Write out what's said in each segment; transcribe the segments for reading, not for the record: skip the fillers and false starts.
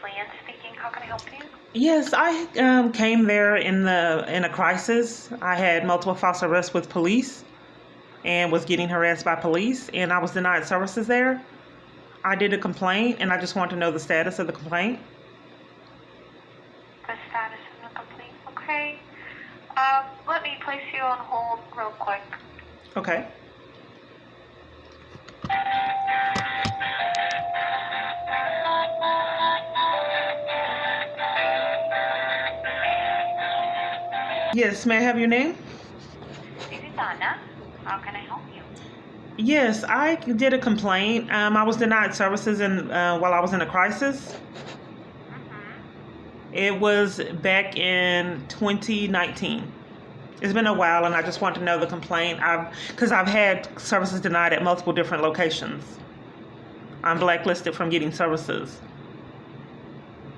Fran speaking. How can I help you? Yes, I came there in a crisis. I had multiple false arrests with police and was getting harassed by police, and I was denied services there. I did a complaint, and I just want to know the status of the complaint. The status of the complaint. Okay. Let me place you on hold real quick. Okay. Yes, may I have your name? This is Anna. How can I help you? Yes, I did a complaint. I was denied services while I was in a crisis. It was back in 2019. It's been a while, and I just want to know the complaint. Because I've had services denied at multiple different locations. I'm blacklisted from getting services.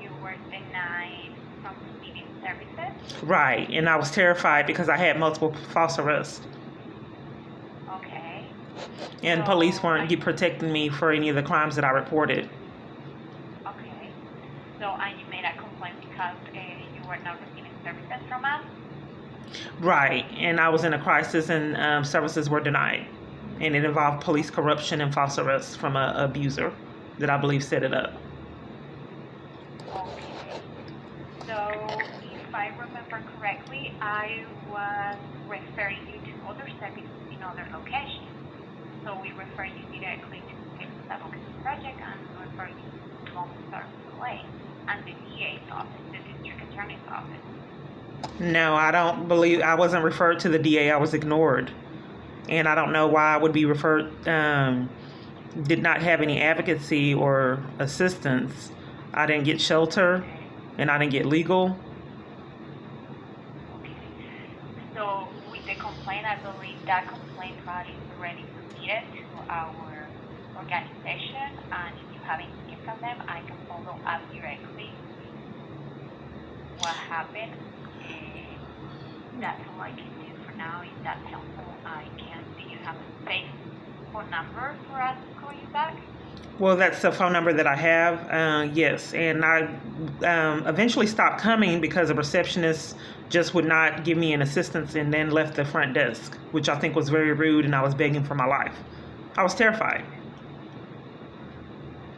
You were denied from receiving services? Right, and I was terrified because I had multiple false arrests. Okay. And So, police weren't protecting me for any of the crimes that I reported. Okay. So, and you made a complaint because you were not receiving services from us? Right, and I was in a crisis, and services were denied. And it involved police corruption and false arrests from an abuser that I believe set it up. Okay. So, if I remember correctly, I was referring you to other services in other locations. So we refer you directly to the Advocacy Project and we refer you to Officer Crowley and the DA's office, the District Attorney's office. No, I wasn't referred to the DA. I was ignored. And I don't know why I would be referred, did not have any advocacy or assistance. I didn't get shelter and I didn't get legal. Okay. So with the complaint, I believe that complaint file is already submitted to our organization, and if you haven't heard from them, I can follow up directly what happened. That's all I can do for now. If that's helpful, do you have a safe phone number for us to call you back? Well, that's the phone number that I have, yes. And I eventually stopped coming because the receptionist just would not give me an assistance and then left the front desk, which I think was very rude, and I was begging for my life. I was terrified.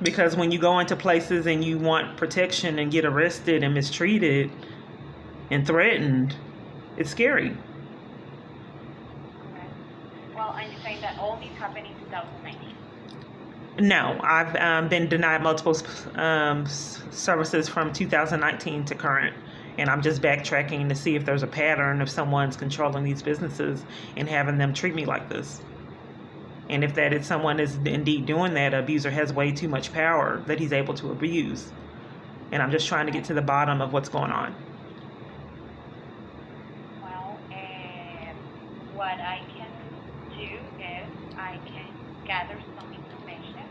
Because when you go into places and you want protection and get arrested and mistreated and threatened, it's scary. Okay. Well, are you saying that all this happened in 2019? No, I've been denied multiple services from 2019 to current, and I'm just backtracking to see if there's a pattern of someone's controlling these businesses and having them treat me like this. And if that is someone is indeed doing that, abuser has way too much power that he's able to abuse. And I'm just trying to get to the bottom of what's going on. Well, what I can do is I can gather some information,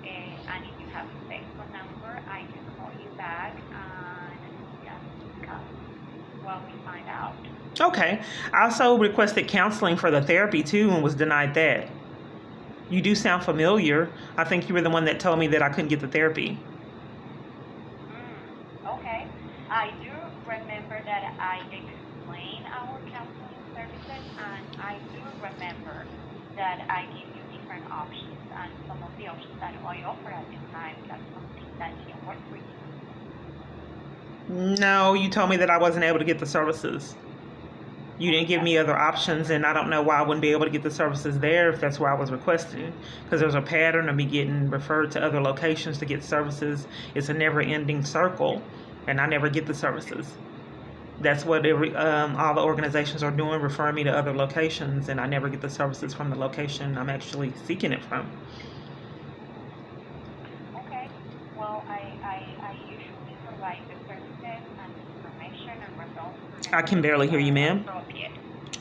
and if you have a safe phone number, I can call you back and discuss what we find out. Okay. I also requested counseling for the therapy too and was denied that. You do sound familiar. I think you were the one that told me that I couldn't get the therapy. Okay. I do remember that I explained our counseling services, and I do remember that I give you different options, and some of the options that I offer at this time, that's something that didn't work for you. No, you told me that I wasn't able to get the services. You didn't give me other options, and I don't know why I wouldn't be able to get the services there if that's where I was requesting. Because there's a pattern of me getting referred to other locations to get services. It's a never-ending circle, and I never get the services. That's what all the organizations are doing, referring me to other locations, and I never get the services from the location I'm actually seeking it from. Okay. Well, I usually provide the services and information and results. I can barely hear you, ma'am.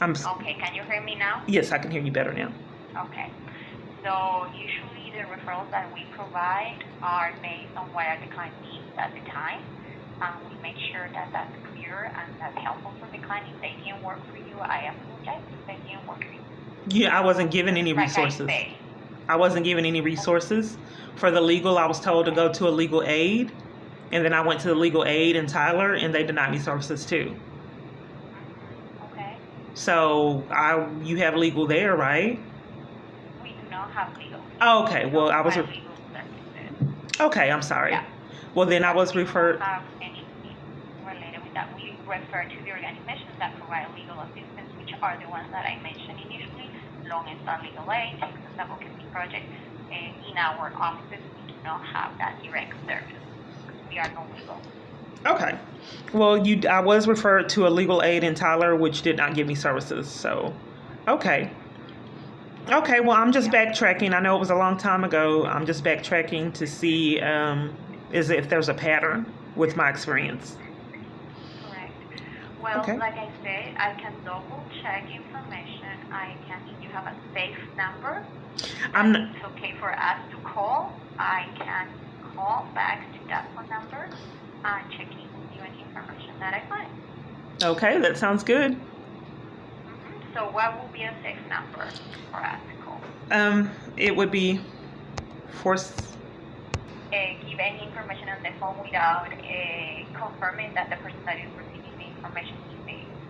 Okay, can you hear me now? Yes, I can hear you better now. Okay. So usually the referrals that we provide are based on what the client needs at the time. We make sure that that's clear and that's helpful for the client. If they didn't work for you, I apologize. If they didn't work for you. Yeah, I wasn't given any resources. I wasn't given any resources. For the legal, I was told to go to a legal aid. And then I went to the legal aid in Tyler, and they denied me services too. Okay. So you have legal there, right? We do not have legal. Oh, okay. Well, I was. Legal services. Okay, I'm sorry. Yeah. Well, then I was referred. We don't have anything related with that. We refer to the organizations that provide legal assistance, which are the ones that I mentioned initially, Lone Star Legal Aid, Texas Advocacy Project. In our offices, we do not have that direct service. We are non-legal. Okay. Well, I was referred to a legal aid in Tyler, which did not give me services. So, okay. Okay, well, I'm just backtracking. I know it was a long time ago. I'm just backtracking to see if there's a pattern with my experience. Correct. Well, Okay. like I said, I can double check information. If you have a safe number, it's okay for us to call. I can call back to that phone number and check in with you any information that I find. Okay, that sounds good. So what will be a safe number for us to call? It would be Give any information on the phone without confirming that the person that is receiving the information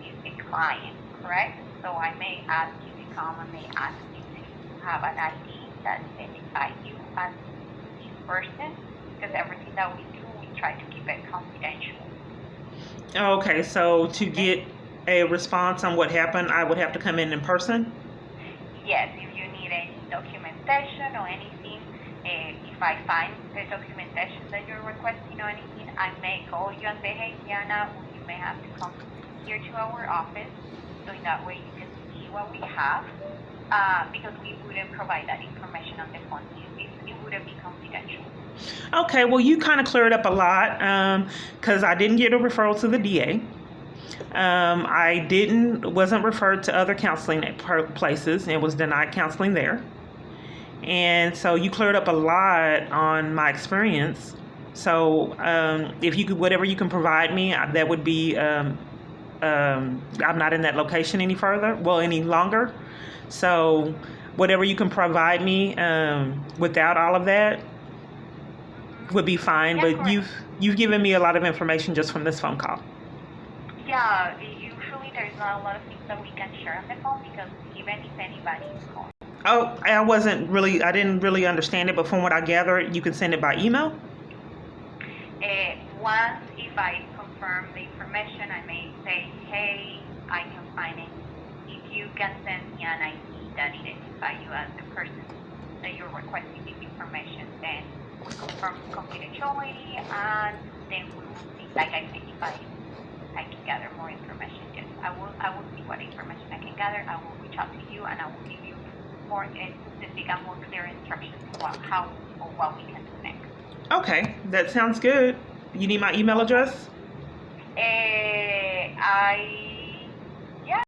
is a client, correct? So I may ask you to come, I may ask you to have an ID that identifies you as this person, because everything that we do, we try to keep it confidential. Okay, so to get a response on what happened, I would have to come in person? Yes, if you need any documentation or anything, if I find the documentation that you're requesting or anything, I may call you and say, hey, Diana, you may have to come here to our office, so in that way you can see what we have, because we wouldn't provide that information on the phone. It wouldn't be confidential. Okay, well, you kind of cleared up a lot, because I didn't get a referral to the DA. I wasn't referred to other counseling places and was denied counseling there. And so you cleared up a lot on my experience. So if you could, whatever you can provide me, that would be, I'm not in that location any longer. So whatever you can provide me without all of that would be fine. Yeah, but you've given me a lot of information just from this phone call. Yeah, usually there's not a lot of things that we can share on the phone, because even if anybody is calling. Oh, I didn't really understand it, but from what I gathered, you can send it by email? Once, if I confirm the information, I may say, hey, I can find it. If you can send me an ID that identifies you as the person that you're requesting this information, then we confirm confidentiality, and then we will see, like I said, if I can gather more information. Yes, I will see what information I can gather. I will reach out to you, and I will give you more specific and more clear instructions on how or what we can do next. Okay, that sounds good. You need my email address? I